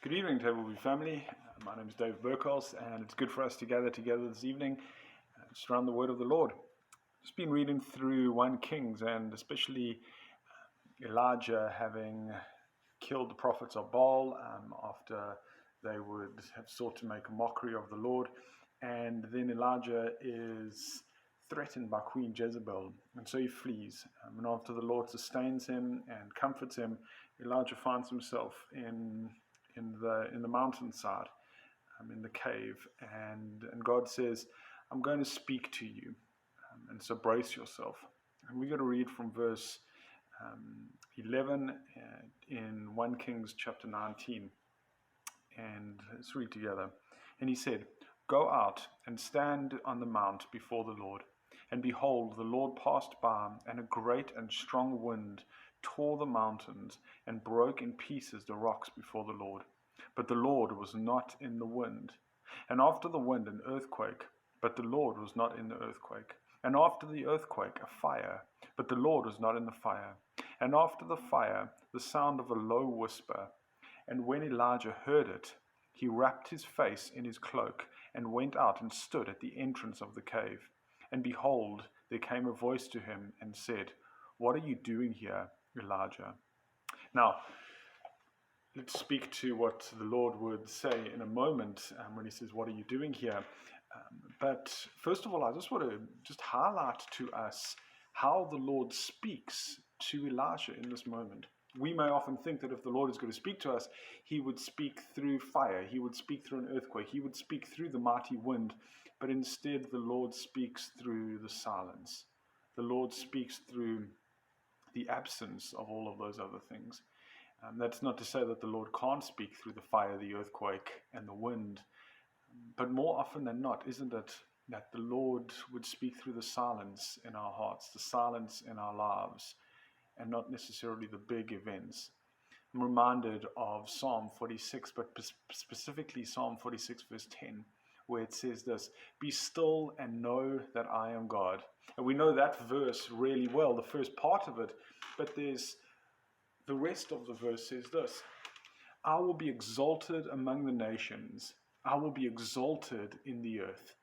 Good evening, TVBC family. My name is Dave Birkholtz, and it's good for us to gather together this evening just around the word of the Lord. Just been reading through 1 Kings, and especially Elijah having killed the prophets of Baal after they would have sought to make a mockery of the Lord. And then Elijah is threatened by Queen Jezebel, and so he flees. And after the Lord sustains him and comforts him, Elijah finds himself in the mountainside, in the cave, and God says, "I'm going to speak to you, and so brace yourself." And we're going to read from verse 11 in 1 Kings chapter 19, and let's read together. And he said, "Go out and stand on the mount before the Lord. And behold, the Lord passed by, and a great and strong wind tore the mountains and broke in pieces the rocks before the Lord. But the Lord was not in the wind. And after the wind an earthquake, but the Lord was not in the earthquake. And after the earthquake a fire, but the Lord was not in the fire. And after the fire the sound of a low whisper. And when Elijah heard it, he wrapped his face in his cloak and went out and stood at the entrance of the cave. And behold, there came a voice to him and said, 'What are you doing here, Elijah?'" Now, let's speak to what the Lord would say in a moment when he says, "What are you doing here?" But first of all, I just want to highlight to us how the Lord speaks to Elijah in this moment. We may often think that if the Lord is going to speak to us, he would speak through fire, he would speak through an earthquake, he would speak through the mighty wind, but instead the Lord speaks through the silence. The Lord speaks through the absence of all of those other things. That's not to say that the Lord can't speak through the fire, the earthquake, and the wind, but more often than not, isn't it that the Lord would speak through the silence in our hearts, the silence in our lives, and not necessarily the big events? I'm reminded of Psalm 46, but specifically Psalm 46 verse 10, where it says this, "Be still and know that I am God." And we know that verse really well, the first part of it, but there's the rest of the verse says this, "I will be exalted among the nations. I will be exalted in the earth."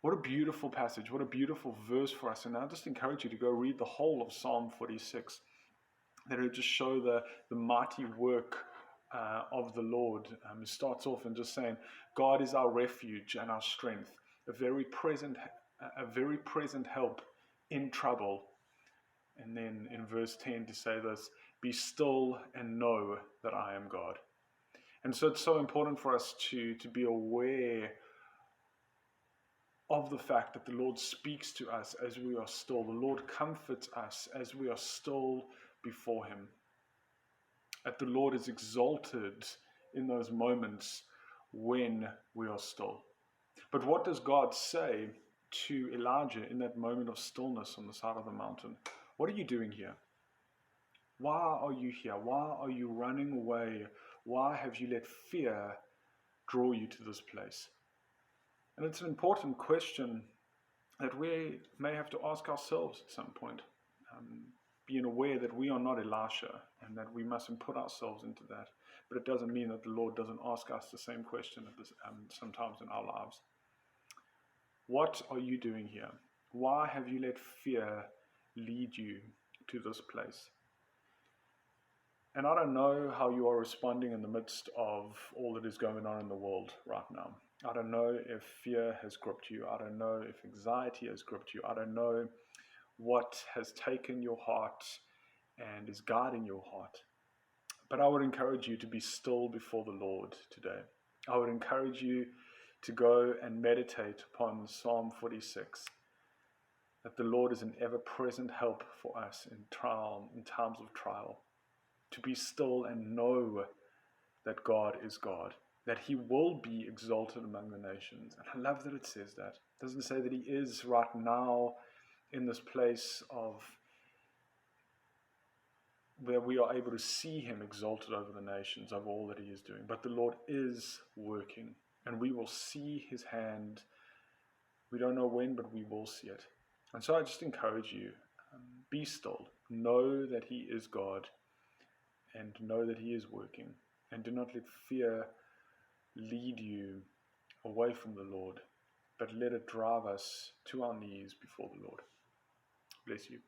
What a beautiful passage. What a beautiful verse for us. And I just encourage you to go read the whole of Psalm 46. That will just show the mighty work of the Lord. It starts off in just saying, "God is our refuge and our strength, a very present help in trouble." And then in verse 10 to say this, "Be still and know that I am God." And so it's so important for us to be aware of the fact that the Lord speaks to us as we are still. The Lord comforts us as we are still before him. That the Lord is exalted in those moments when we are still. But what does God say to Elijah in that moment of stillness on the side of the mountain? "What are you doing here? Why are you here? Why are you running away? Why have you let fear draw you to this place?" And it's an important question that we may have to ask ourselves at some point, being aware that we are not Elisha and that we mustn't put ourselves into that. But it doesn't mean that the Lord doesn't ask us the same question sometimes in our lives. What are you doing here? Why have you let fear lead you to this place? And I don't know how you are responding in the midst of all that is going on in the world right now. I don't know if fear has gripped you. I don't know if anxiety has gripped you. I don't know what has taken your heart and is guiding your heart. But I would encourage you to be still before the Lord today. I would encourage you to go and meditate upon Psalm 46, that the Lord is an ever-present help for us in times of trial. To be still and know that God is God, that he will be exalted among the nations. And I love that it says that. It doesn't say that he is right now in this place of where we are able to see him exalted over the nations, of all that he is doing. But the Lord is working, and we will see his hand. We don't know when, but we will see it. And so I just encourage you, be still. Know that he is God, and know that he is working. and do not let fear lead you away from the Lord, but let it drive us to our knees before the Lord. Bless you.